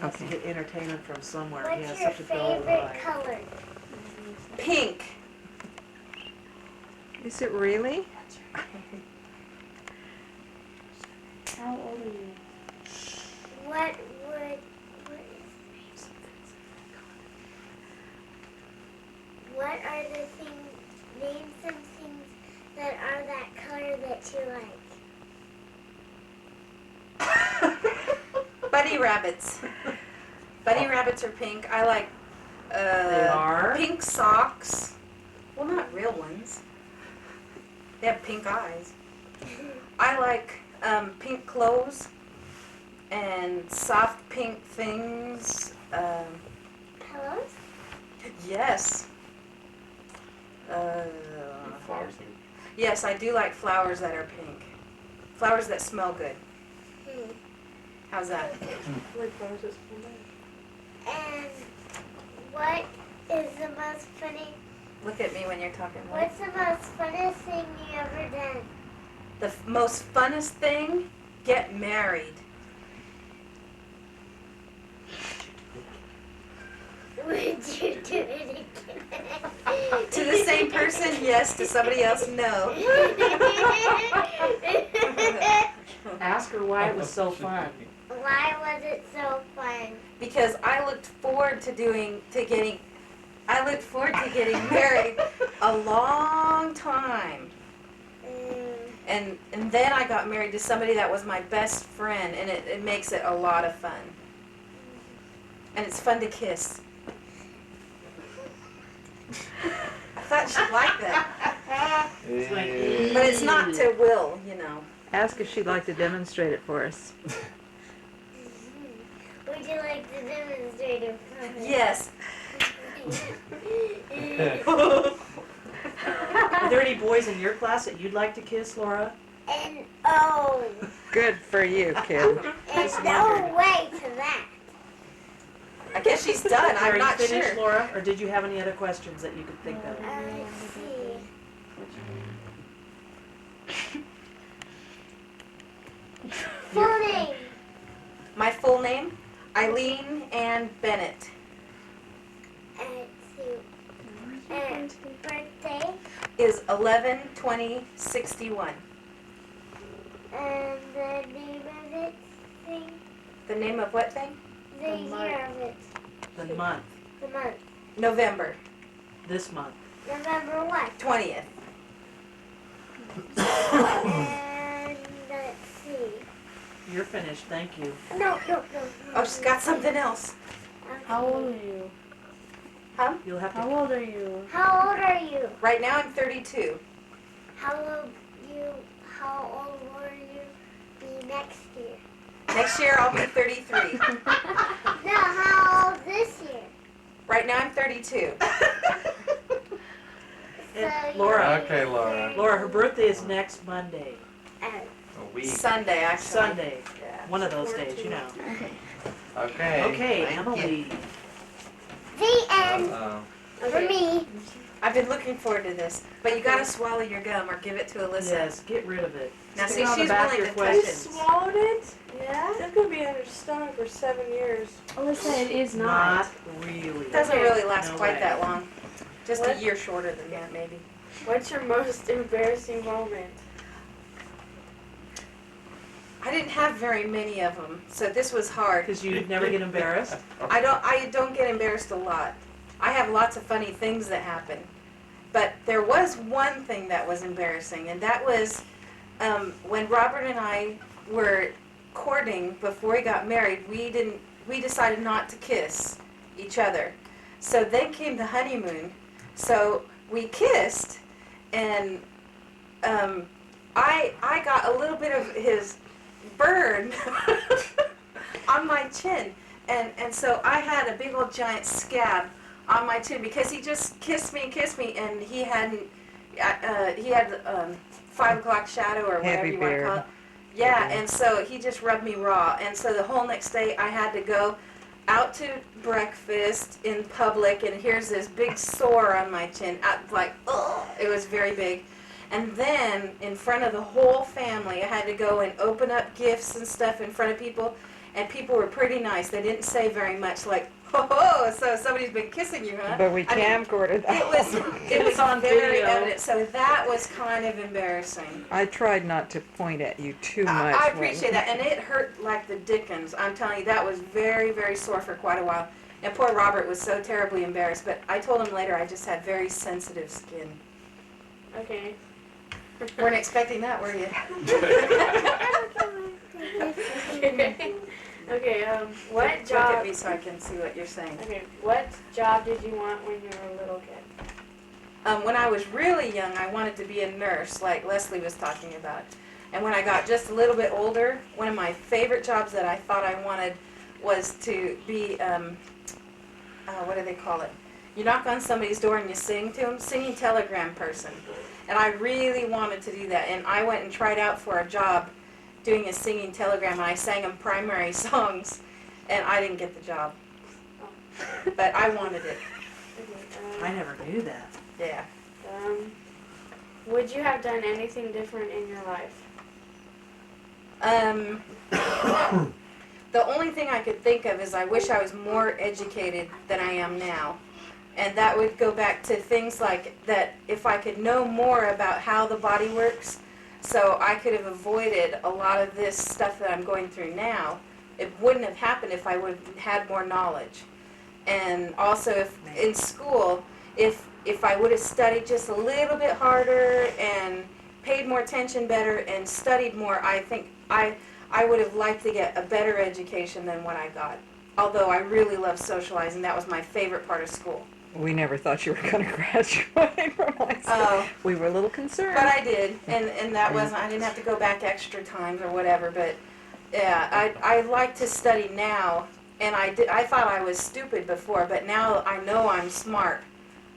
has to get entertainment from somewhere. He What's has your such a dull favorite life. color? Pink. Is it really? How old are you? What are the things, name some things that are that color that you like. Bunny rabbits. Bunny rabbits are pink. I like They are? pink socks. Well, not real ones. They have pink eyes. I like pink clothes and soft pink things. Pillows? Yes. Flowers. Yes, I do like flowers that are pink. Flowers that smell good. How's that? Like flowers that smell nice. And what is the most funny? Look at me when you're talking. What's the most funnest thing you ever done? The most funnest thing? Get married. Would you do it again? To the same person, yes. To somebody else, no. Ask her why it was so fun. Why was it so fun? Because I looked forward to getting married a long time. And then I got married to somebody that was my best friend, and it makes it a lot of fun. And it's fun to kiss. I thought she'd like that. But it's not to will, you know. Ask if she'd like to demonstrate it for us. Would you like to demonstrate it for me? Yes. Are there any boys in your class that you'd like to kiss, Laura? And oh, Good for you, kid. and no way to that. I guess she's done. Are I'm you not finished, sure. Laura? Or did you have any other questions that you could think of? Let's see. Full name. My full name, Eileen Ann Bennett. Let's see. Birthday. Is 11/20/61. And the name of it thing. The name of what thing? The year of it. The month. The month. November This month. November what? 20th. And let's see. You're finished. Thank you. No. Oh, she's got something else. Okay. How old are you? You'll have to. How old are you? How old are you? Right now I'm 32. How old will you be next year? Next year I'll be 33. No, how old this year? Right now I'm 32. And Laura. Okay, Laura. Laura, her birthday is next Monday. A week. Sunday, actually. Sunday. Yeah. One of those days, you know. Okay. Okay, thank Emily. you. The end Uh-oh. for me. I've been looking forward to this, but you gotta swallow your gum or give it to Alyssa. Yes, get rid of it. Now Stick see, it on the she's back of willing your to touch You questions. swallowed it? Yeah. It's gonna be in your stomach for 7 years. Alyssa, it is Not really. It doesn't really last No quite way. that long. Just What? a year shorter than that, maybe. What's your most embarrassing moment? I didn't have very many of them, so this was hard. Because you never get embarrassed. I don't get embarrassed a lot. I have lots of funny things that happen. But there was one thing that was embarrassing, and that was when Robert and I were courting before we got married. We decided not to kiss each other. So then came the honeymoon. So we kissed, and I got a little bit of his burn on my chin, and so I had a big old giant scab on my chin because he just kissed me, and he had 5 o'clock shadow or whatever Heavy you want to beard. call it. Yeah, and so he just rubbed me raw, and so the whole next day I had to go out to breakfast in public, and here's this big sore on my chin, like, oh, it was very big. And then in front of the whole family, I had to go and open up gifts and stuff in front of people, and people were pretty nice. They didn't say very much, like, "Oh, so somebody's been kissing you, huh?" But we I mean, camcorded that. It was on very video. evident. So that was kind of embarrassing. I tried not to point at you too much. I when- appreciate that, and it hurt like the dickens. I'm telling you, that was very, very sore for quite a while. And poor Robert was so terribly embarrassed. But I told him later I just had very sensitive skin. Okay. Weren't expecting that, were you? Okay, what Look at job? me so I can see what you're saying. Okay, what job did you want when you were a little kid? When I was really young, I wanted to be a nurse, like Leslie was talking about. And when I got just a little bit older, one of my favorite jobs that I thought I wanted was to be, what do they call it? You knock on somebody's door and you sing to them, singing telegram person. And I really wanted to do that. And I went and tried out for a job doing a singing telegram, and I sang them primary songs, and I didn't get the job. But I wanted it. Okay, I never knew that. Yeah. Would you have done anything different in your life? The only thing I could think of is I wish I was more educated than I am now. And that would go back to things like that, if I could know more about how the body works, so I could have avoided a lot of this stuff that I'm going through now. It wouldn't have happened if I would have had more knowledge. And also, if in school, if I would have studied just a little bit harder and paid more attention better and studied more, I think I would have liked to get a better education than what I got. Although I really love socializing, that was my favorite part of school. We never thought you were going to graduate from high school. Oh, We were a little concerned. but I did, and that wasn't, I didn't have to go back extra times or whatever, but yeah, I like to study now, and I thought I was stupid before, but now I know I'm smart.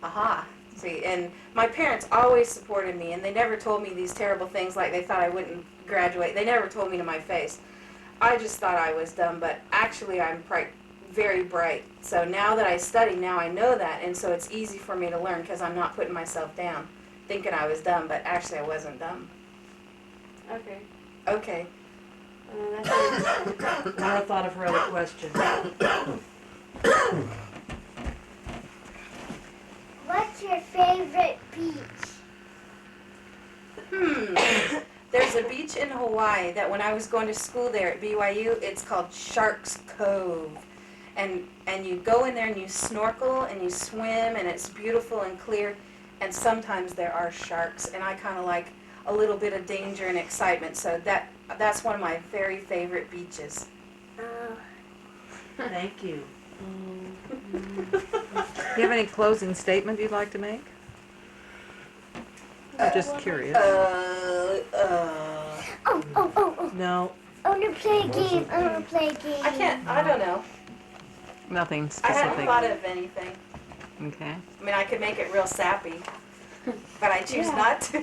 Aha, see, and my parents always supported me, and they never told me these terrible things like they thought I wouldn't graduate. They never told me to my face. I just thought I was dumb, but actually I'm very bright. So now that I study, now I know that, and so it's easy for me to learn because I'm not putting myself down, thinking I was dumb, but actually I wasn't dumb. Okay. Okay. That's it. Laura thought of her other question. What's your favorite beach? There's a beach in Hawaii that when I was going to school there at BYU, it's called Shark's Cove. And you go in there and you snorkel and you swim, and it's beautiful and clear, and sometimes there are sharks, and I kind of like a little bit of danger and excitement, so that's one of my very favorite beaches. Thank you. Do you have any closing statement you'd like to make? Just curious. Oh. No, I want to play a game. I don't know. Nothing I hadn't specific. thought of anything. Okay. I mean, I could make it real sappy, but I choose not to.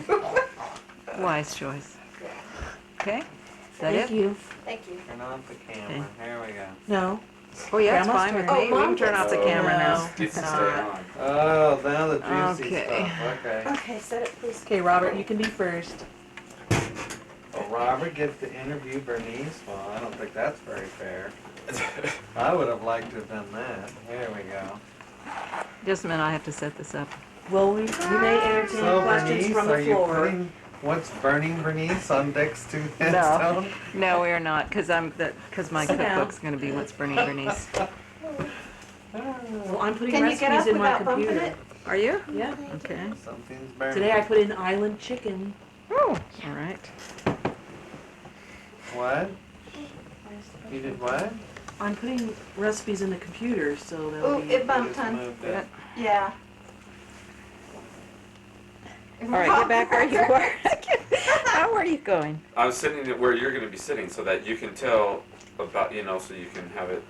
Wise choice. Okay. Is that thank it? you. Thank you. Turn off the camera. Here we go. No. Oh, yeah, it's Grandma's fine with turn. me. We can turn off the Oh, camera now. Gets to stay on. Oh, now the juicy Okay. stuff. Okay. Okay, set it please. Okay, Robert, you can be first. Well, Robert gets to interview Bernice. Well, I don't think that's very fair. I would have liked to have done that. Here we go. Just a minute, I have to set this up. Well, we may entertain So questions Bernice, from the are you floor. putting what's burning Bernice on Dick's two No. headstone? No, we are not, because my Sit down. cookbook's going to be What's Burning Bernice. Well, I'm putting Can you get recipes up in my without bumping computer. it? Are you? Yeah. Okay. Something's burning. Today I put in island chicken. Oh, all right. What? You did what? I'm putting recipes in the computer, so they'll Ooh, be. it bumped, Just hon. moved it. Yeah. All right, get back where you were. How are you going? I was sitting where you're going to be sitting so that you can tell about, so you can have it.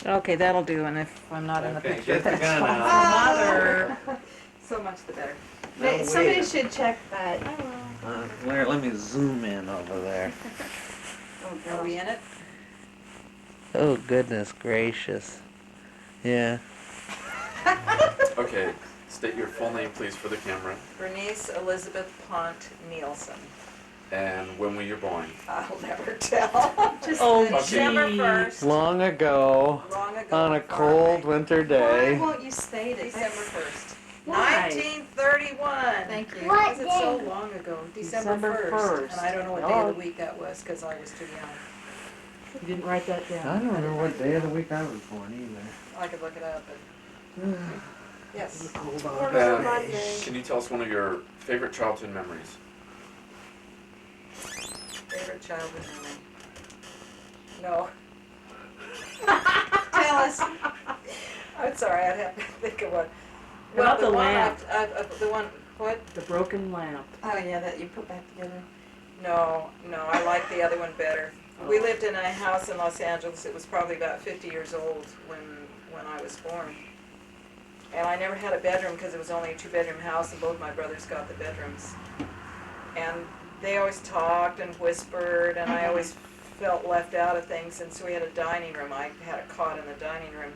Okay, that'll do, and if I'm not in the Okay, picture, get the that's gun fine. out. Mother. So much the better. No, Somebody wait. should check that. Claire, let me zoom in over there. Are we in it? Oh, goodness gracious. Yeah. Okay, state your full name, please, for the camera. Bernice Elizabeth Pont Nielsen. And when were you born? I'll never tell. Just Oh, December gee. 1st. Long ago, Long ago. on a in cold Farming. winter Why day. won't you state it? December 1st. Why? 1931. Thank you. What Because it's so day? long ago. December December 1st. 1st. And I don't know what day of the week that was because I was too young. You didn't write that I down. don't remember what day of the week I was born either. I could look it up, but yes. Hold Or on. for Monday. Can you tell us one of your favorite childhood memories? Favorite childhood memory? No. Tell us. I'm sorry, I'd have to think of one. How about the one lamp? the one, what? The broken lamp. Oh, yeah, that you put back together? No, I like the other one better. We lived in a house in Los Angeles. It was probably about 50 years old when I was born. And I never had a bedroom because it was only a 2-bedroom house and both my brothers got the bedrooms. And they always talked and whispered and I always felt left out of things. And so we had a dining room. I had a cot in the dining room.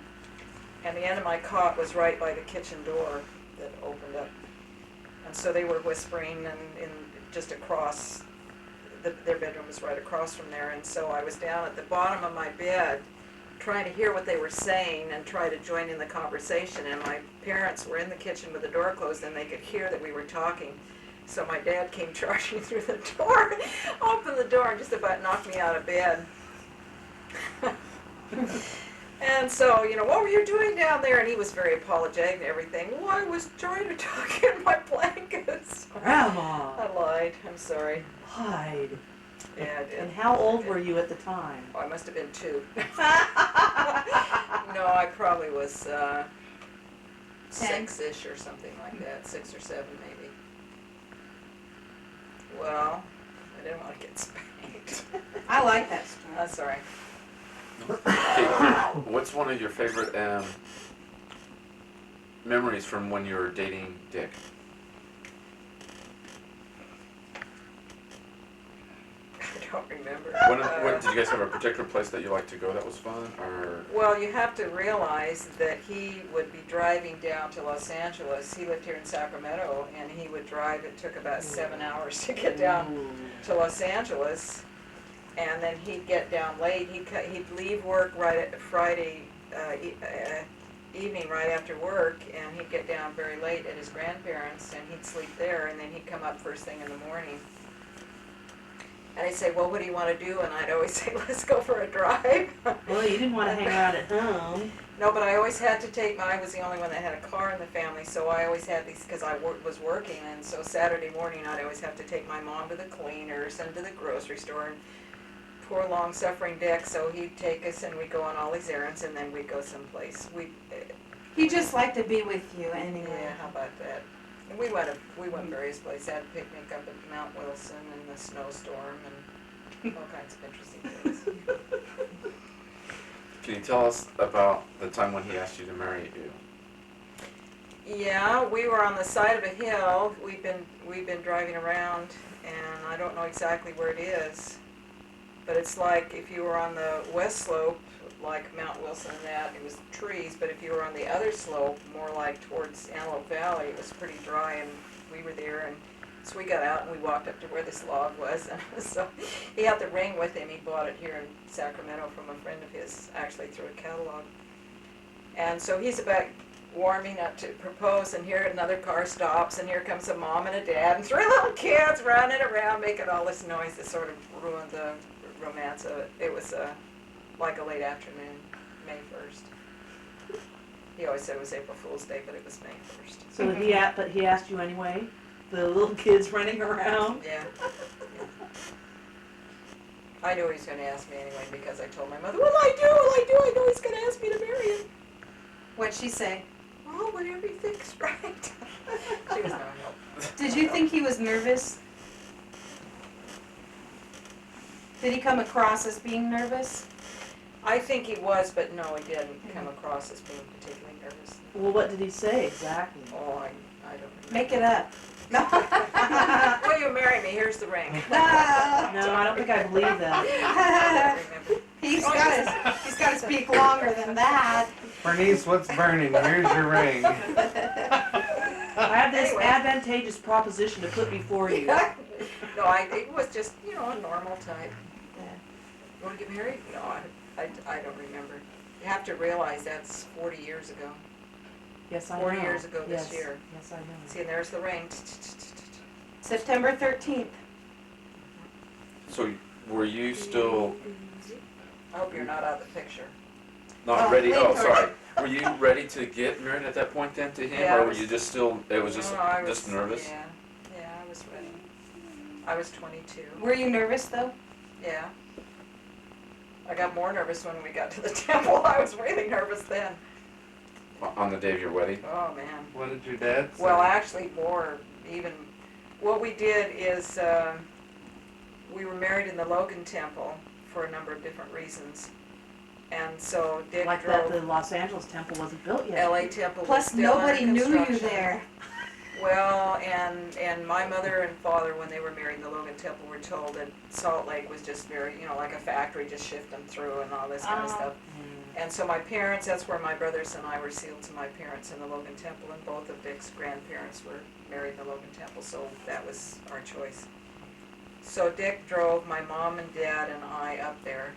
And the end of my cot was right by the kitchen door that opened up. And so they were whispering and just across, their bedroom was right across from there. And so I was down at the bottom of my bed trying to hear what they were saying and try to join in the conversation. And my parents were in the kitchen with the door closed and they could hear that we were talking. So my dad came charging through the door, opened the door and just about knocked me out of bed. And so, what were you doing down there? And he was very apologetic and everything. Well, I was trying to tuck in my blankets. Grandma. I lied. I'm sorry. Hide. Yeah, I did. And how old were you at the time? Oh, I must have been 2. No, I probably was 6-ish or something like that. 6 or 7 maybe. Well, I didn't want to get spanked. I like that story. That's all right. Okay, what's one of your favorite memories from when you were dating Dick? I don't remember. Did you guys have a particular place that you liked to go that was fun, or? Well, you have to realize that he would be driving down to Los Angeles. He lived here in Sacramento, and he would drive. It took about 7 hours to get down to Los Angeles, and then he'd get down late. He'd leave work right at Friday evening, right after work, and he'd get down very late at his grandparents', and he'd sleep there, and then he'd come up first thing in the morning. And I'd say, well, what do you want to do? And I'd always say, let's go for a drive. Well, you didn't want to hang around at home. No, but I always had to take I was the only one that had a car in the family, so I always had these, because I was working, and so Saturday morning I'd always have to take my mom to the cleaners and to the grocery store, and poor long-suffering Dick, so he'd take us and we'd go on all these errands, and then we'd go someplace. He just liked to be with you anyway. Yeah, how about that? And we went various places, had a picnic up at Mount Wilson in the snowstorm, and all kinds of interesting things. Can you tell us about the time when he asked you to marry you? Yeah, we were on the side of a hill. We've been driving around, and I don't know exactly where it is, but it's like if you were on the west slope, like Mount Wilson and that, it was trees, but if you were on the other slope, more like towards Antelope Valley, it was pretty dry, and we were there, and so we got out and we walked up to where this log was, and so he had the ring with him. He bought it here in Sacramento from a friend of his, actually through a catalog. And so he's about warming up to propose, and here another car stops, and here comes a mom and a dad and 3 little kids running around making all this noise that sort of ruined the romance of it. It was like a late afternoon, May 1st. He always said it was April Fool's Day, but it was May 1st. So but he asked you anyway? The little kids running around? Yeah. I knew he was going to ask me anyway because I told my mother, what'll I do? I know he's going to ask me to marry him. What'd she say? Oh, whatever you think's right. She was no help. Did you think he was nervous? Did he come across as being nervous? I think he was, but no, he didn't come across as being particularly nervous. Well, what did he say exactly? Oh, I don't remember. Make it up. Will you marry me? Here's the ring. No, I don't think I believe that. I don't remember. He's got to speak longer than that. Bernice, what's burning? Here's your ring. I have this Anyway. advantageous proposition to put before you. No, it was just, a normal type. Yeah. You wanna get married? No, I don't remember. You have to realize that's 40 years ago. Yes, I know. 40 years ago this Yes. year. Yes, I know. See, and there's the ring. September 13th. So were you still I hope you're not out of the picture. not Oh, ready? wait, Oh, sorry. sorry. Were you ready to get married at that point then to him, Yeah, I or were was- you just still? It was just No, I just was- nervous. Yeah, I was ready. I was 22. Were you nervous though? Yeah. I got more nervous when we got to the temple. I was really nervous then. On the day of your wedding. Oh, man. What did your dad say? Well, actually, more even. What we did is we were married in the Logan Temple for a number of different reasons. And so Dick Like that, drove the Los Angeles temple wasn't built yet. LA Temple was Plus, still under nobody knew you construction. there. Well, and my mother and father, when they were married in the Logan Temple, were told that Salt Lake was just very, like a factory, just shift them through and all this kind of stuff. Mm. And so my parents, that's where my brothers and I were sealed to my parents in the Logan Temple, and both of Dick's grandparents were married in the Logan Temple, so that was our choice. So Dick drove my mom and dad and I up there,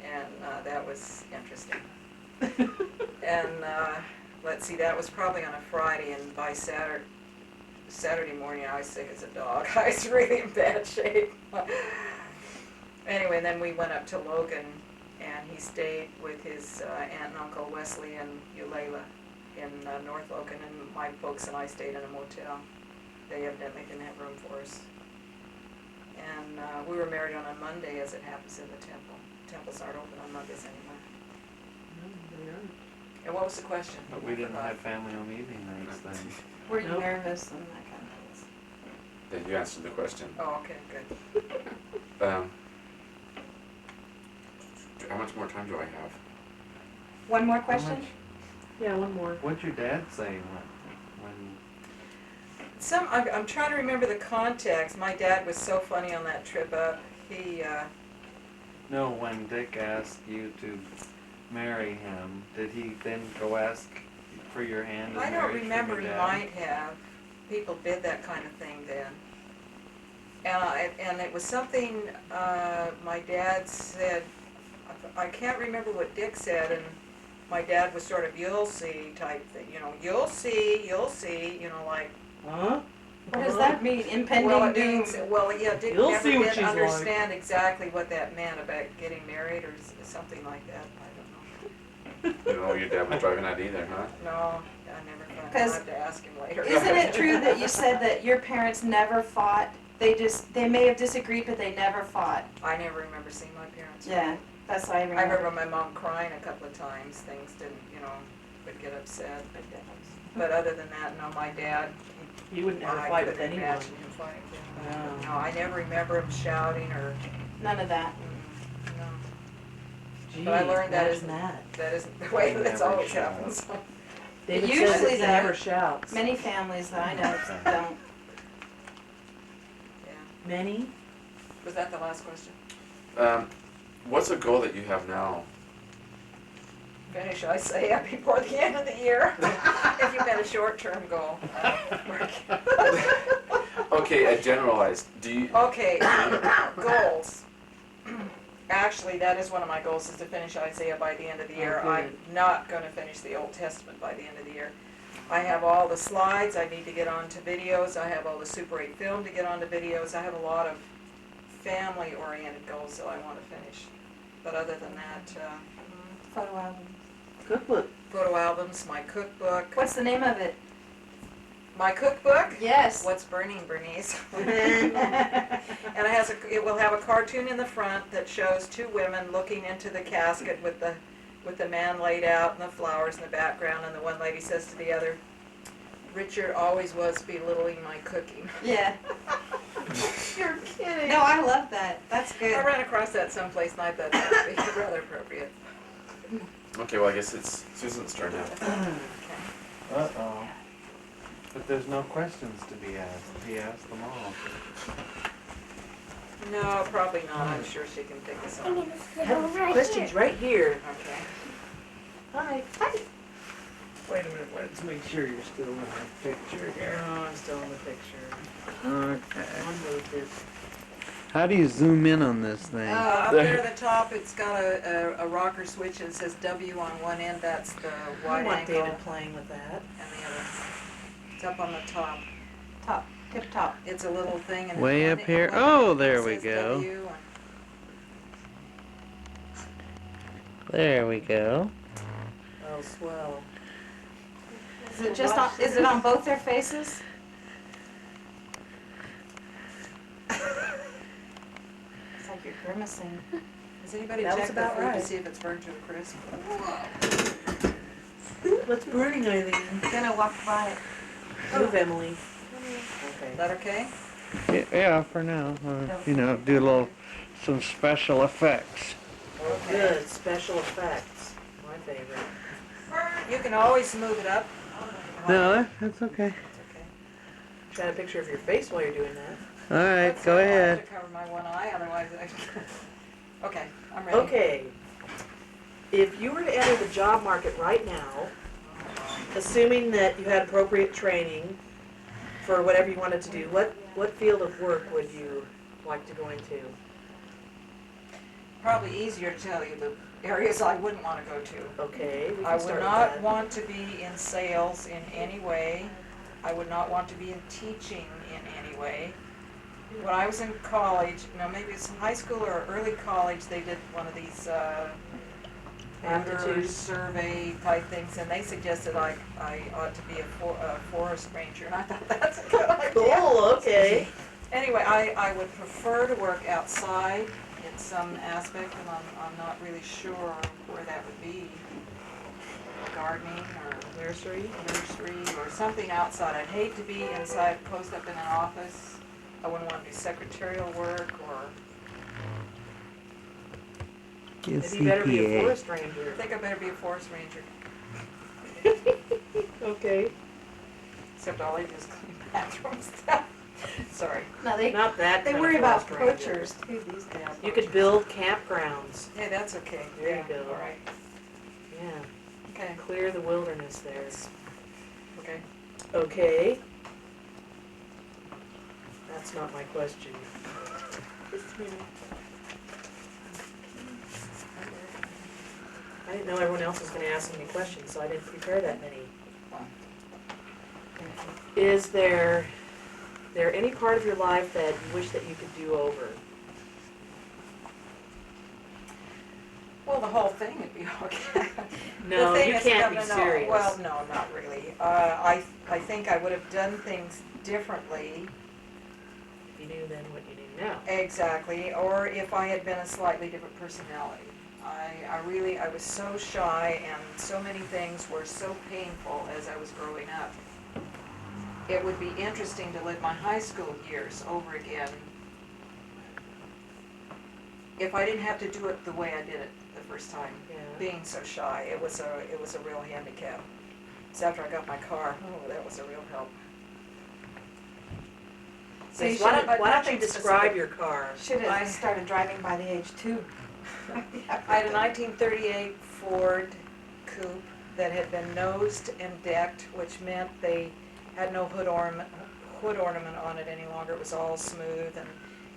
and that was interesting. And let's see, that was probably on a Friday, and by Saturday morning I was sick as a dog. I was really in bad shape. Anyway, and then we went up to Logan, and he stayed with his aunt and uncle Wesley and Eulalia in North Logan, and my folks and I stayed in a motel. They evidently didn't have room for us. And we were married on a Monday, as it happens in the temple. Temples aren't open on Mondays anymore. No, they aren't. And what was the question? But we didn't have family home evening nights then. Were you Nope. nervous and that kind of thing? Then you answered the question. Oh, okay, good. How much more time do I have? One more How question? much- Yeah, one more. What'd your dad say when I'm trying to remember the context. My dad was so funny on that trip up. when Dick asked you to marry him, did he then go ask for your hand in I don't marriage from remember, your he dad? might have. People did that kind of thing then. And it was something my dad said, I can't remember what Dick said, and my dad was sort of, you'll see type thing, you'll see, like. Huh? What does that mean? Impending Well, it doom? means, yeah, Dick You'll never see what did she's like. understand exactly what that meant about getting married or something like that. I don't know. You know, your dad was driving that either, huh? No, I never found out. 'Cause I'll have to ask him later. Isn't it true that you said that your parents never fought? They may have disagreed, but they never fought. I never remember seeing my parents. Yeah, that's what I I remember. remember my mom crying a couple of times. Things didn't, would get upset. But other than that, no, my dad, You wouldn't ever I fight with couldn't anyone. imagine him fighting. No. No, I never remember him shouting or, None of that. no. Gee, But I learned that imagine isn't- that. That isn't the way that it's Never always shout. happens. David Usually says that he that- never shouts. Many families that I know don't. Yeah. Many? Was that the last question? What's a goal that you have now? Finish, I say, before the end of the year. If you've got a short-term goal. Okay, generalized. Do you? Okay, goals. Actually, that is one of my goals, is to finish Isaiah by the end of the year. Oh, good. I'm not gonna finish the Old Testament by the end of the year. I have all the slides, I need to get onto videos, I have all the Super 8 film to get onto videos, I have a lot of family-oriented goals that I wanna finish. But other than that, Photo album. Cookbook. photo albums, my cookbook. What's the name of it? My cookbook? Yes. What's Burning, Bernice? And it will have a cartoon in the front that shows two women looking into the casket with the man laid out and the flowers in the background, and the one lady says to the other, Richard always was belittling my cooking. Yeah. You're kidding. No, I love that. That's good. I ran across that someplace and I thought that would be rather appropriate. Okay, well I guess it's Susan's turn now. Okay. Uh-oh. But there's no questions to be asked. He asked them all. No, probably not. I'm sure she can pick us I'm up. gonna sit over right Questions here. right here. Okay. Hi. Hi. Wait a minute, let's make sure you're still in the picture here. Oh, I'm still in the picture. Okay. One moved it. How do you zoom in on this thing? Up there at the top, it's got a rocker switch and it says W on one end, that's the I wide want angle. David playing with that. And the other, it's up on the top. Top, tip top. It's a little thing and. Way one up end- here? one Oh, end there we says go. W and- There we go. Oh, swell. Is it on both their faces? It's like you're grimacing. Has anybody That was checked the about food to right. see if it's burned to a crisp? What's burning, Eileen? Gonna walk by it. Move, Emily. Is Okay. that okay? Yeah, for now. You know, do some special effects. Oh, good. Special effects. My favorite. You can always move it up. No, that's okay. It's okay. Try a picture of your face while you're doing that. All right, Let's go see, I'll have ahead. to cover my one eye, otherwise I. Okay, I'm ready. Okay. If you were to enter the job market right now, assuming that you had appropriate training for whatever you wanted to do, what field of work would you like to go into? Probably easier to tell you the areas I wouldn't want to go to. Okay, we I can would start with not that. want to be in sales in any way. I would not want to be in teaching in any way. When I was in college, maybe it's high school or early college, they did one of these voter Aptitude. survey type things, and they suggested I ought to be a forest ranger, and I thought that's a good idea. Cool, okay. Anyway, I would prefer to work outside in some aspect, and I'm not really sure where that would be. Gardening or Nursery? nursery or something outside. I'd hate to be inside, closed up in an office. I wouldn't want to do secretarial work or, Maybe you better be a forest ranger. I think I better be a forest ranger. Okay. Except all I do is clean bathrooms. Sorry. No, they Not that they kind worry of about forest ranger. poachers too these days. You could build campgrounds. Hey, that's okay. There you Yeah, go. All right. Yeah. Okay. Clear the wilderness there. Okay. Okay. That's not my question. I didn't know everyone else was gonna ask me questions, so I didn't prepare that many. Is there any part of your life that you wish that you could do over? Well, the whole thing would be okay. No, The thing you is- can't no, be no, no. serious. Well, no, not really. I think I would have done things differently. If you knew then what you knew now. Exactly, or if I had been a slightly different personality. I was so shy and so many things were so painful as I was growing up. It would be interesting to live my high school years over again if I didn't have to do it the way I did it the first time. Yeah. Being so shy, it was a real handicap. It's after I got my car, oh, that was a real help. So you Why should- don't you nothing describe specific. your car? Should I- have started driving by the age 2. I had a 1938 Ford coupe that had been nosed and decked, which meant they had no hood ornament on it any longer. It was all smooth, and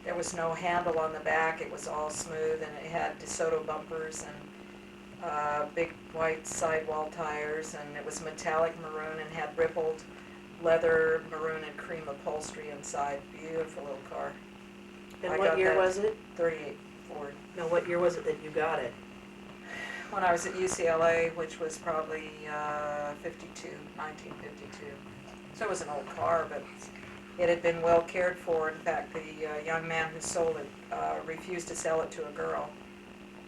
there was no handle on the back. It was all smooth, and it had DeSoto bumpers and big white sidewall tires, and it was metallic maroon and had rippled leather, maroon, and cream upholstery inside. Beautiful little car. And I what got year that. was it? 38 Ford. No, what year was it that you got it? When I was at UCLA, which was probably 1952. So it was an old car, but it had been well cared for. In fact, the young man who sold it refused to sell it to a girl.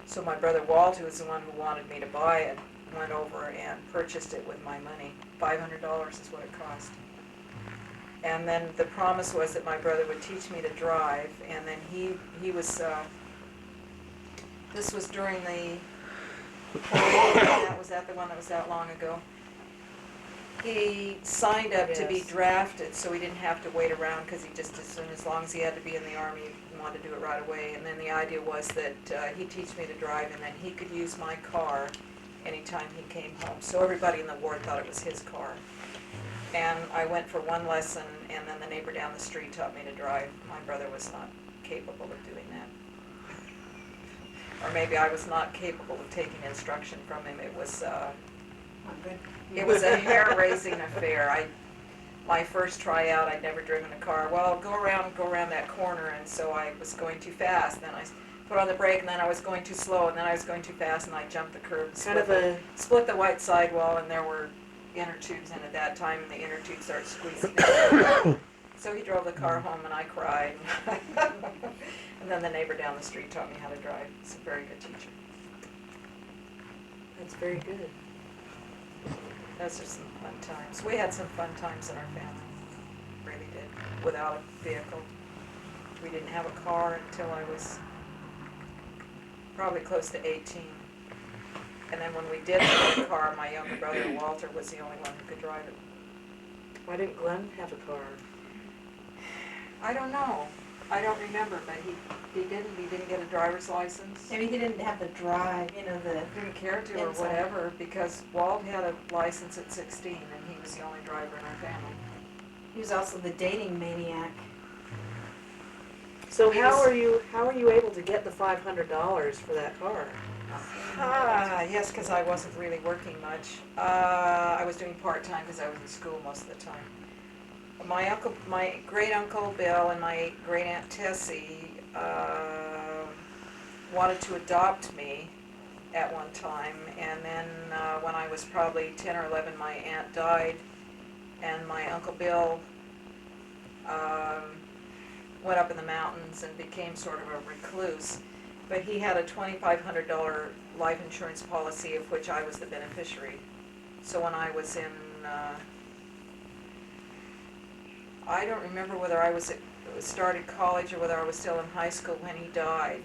So my brother Walt, who was the one who wanted me to buy it, went over and purchased it with my money. $500 is what it cost. And then the promise was that my brother would teach me to drive, and then he was, this was during the, was that the one that was that long ago? He signed up to be Yes. drafted, so he didn't have to wait around, because he just, as long as he had to be in the Army, he wanted to do it right away. And then the idea was that he'd teach me to drive, and then he could use my car anytime he came home. So everybody in the ward thought it was his car. And I went for one lesson, and then the neighbor down the street taught me to drive. My brother was not capable of doing that. Or maybe I was not capable of taking instruction from him. It was a hair-raising affair. My first tryout, I'd never driven a car. Well, go around that corner, and so I was going too fast. Then I put on the brake, and then I was going too slow, and then I was going too fast, and I jumped the curb. Split the white sidewall, and there were inner tubes in at that time, and the inner tubes started squeezing. So he drove the car home, and I cried. And then the neighbor down the street taught me how to drive. He's a very good teacher. That's very good. Those are some fun times. We had some fun times in our family. Really did. Without a vehicle. We didn't have a car until I was probably close to 18. And then when we did have a car, my younger brother Walter was the only one who could drive it. Why didn't Glenn have a car? I don't know. I don't remember, but he didn't get a driver's license. Maybe he didn't have the drive, you know, the Didn't care to or Inside. whatever, because Walt had a license at 16 and he was the only driver in our family. he was also the dating maniac. So He how was- are you able to get the $500 for that car? Yes, because I wasn't really working much. I was doing part-time because I was in school most of the time. My great uncle Bill and my great aunt Tessie wanted to adopt me at one time, and then when I was probably 10 or 11, my aunt died, and my uncle Bill went up in the mountains and became sort of a recluse. But he had a $2,500 life insurance policy of which I was the beneficiary. So when I was in, I don't remember whether I started college or whether I was still in high school when he died.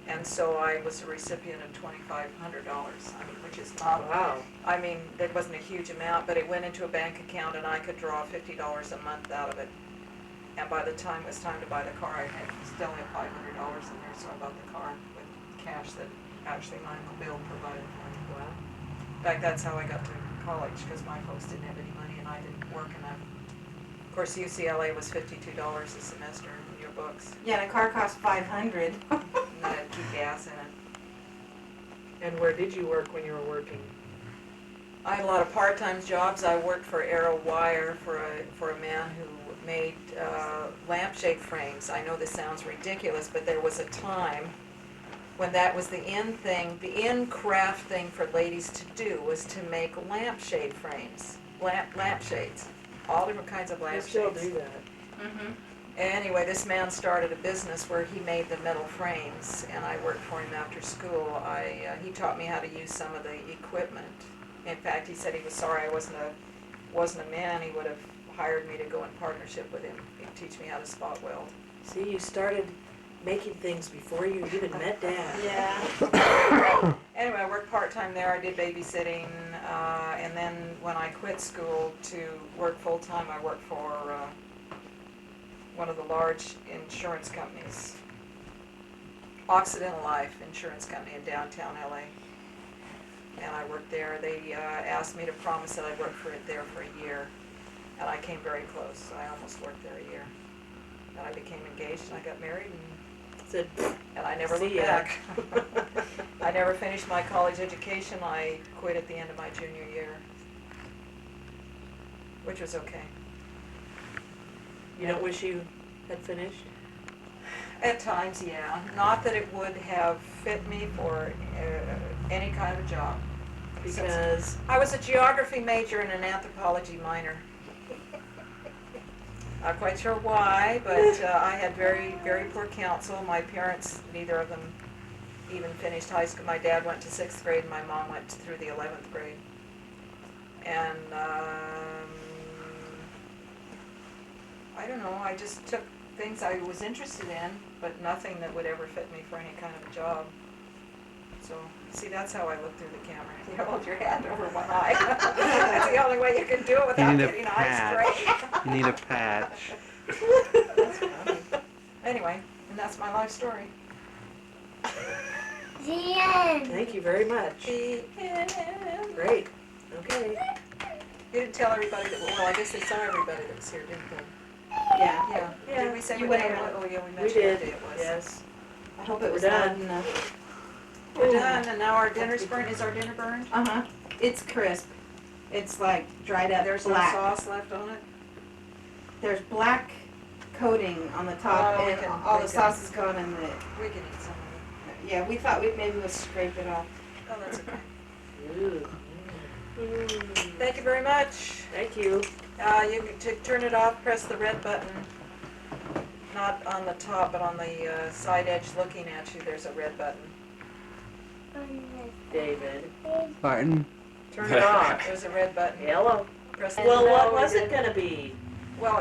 And so I was a recipient of $2,500, which is not, Wow. I mean, that wasn't a huge amount, but it went into a bank account and I could draw $50 a month out of it. And by the time it was time to buy the car, I still had $500 in there, so I bought the car with cash that actually my Uncle Bill provided for me. Wow. In fact, that's how I got to college, because my folks didn't have any money and I didn't work enough. Of course, UCLA was $52 a semester in your books, Yeah, and a car cost $500. and that had keep gas in it. And where did you work when you were working? I had a lot of part-time jobs. I worked for Arrow Wire for a man who made lampshade frames. I know this sounds ridiculous, but there was a time when that was the in thing, the in craft thing for ladies to do was to make lampshade frames, lampshades, all different kinds of I still lampshades. do that. Mm-hmm. Anyway, this man started a business where he made the metal frames, and I worked for him after school. He taught me how to use some of the equipment. In fact, he said he was sorry I wasn't a man. He would have hired me to go in partnership with him. He'd teach me how to spot weld. See, you started making things before you even met Dad. Yeah. Anyway, I worked part-time there. I did babysitting, and then when I quit school to work full-time, I worked for one of the large insurance companies, Occidental Life Insurance Company in downtown LA. And I worked there. They asked me to promise that I'd work there for a year, and I came very close. I almost worked there a year. And I became engaged, and I got married, and I never looked See ya. back. I never finished my college education. I quit at the end of my junior year, which was okay. You don't wish you had finished? At times, yeah. Not that it would have fit me for any kind of a job. Because I was a geography major and an anthropology minor. Not quite sure why, but I had very, very poor counsel. My parents, neither of them even finished high school. My dad went to 6th grade and my mom went through the 11th grade. And I don't know, I just took things I was interested in, but nothing that would ever fit me for any kind of a job. So, see, that's how I look through the camera. You hold your hand over one eye. That's the only way you can do it without need a getting eyes straight. You need a patch. Anyway, and that's my life story. The end. Thank you very much. The end. Great. Okay. You didn't tell everybody that, well, I guess they saw everybody that was here, didn't they? Yeah, Yeah. Yeah. Did we say You what went day it around. was? Oh, yeah, we We mentioned what did. day it was. Yes. I hope it was We're loud done. enough. We're done, and now our dinner's burned. Is our dinner burned? Uh-huh, it's crisp. It's like dried up There's black. no sauce left on it? There's black coating on the top Oh, we and can- all we the can- sauce is gone in the, We can eat some of yeah, we thought maybe we'll scrape it off. it. Oh, that's okay. Ooh. Thank you very much. Thank you. You can turn it off, press the red button. Not on the top, but on the side edge looking at you, there's a red button. David. Martin. Turn it off. There's a red button. Hello. Press Well, what no, was we it didn't. gonna be? Well,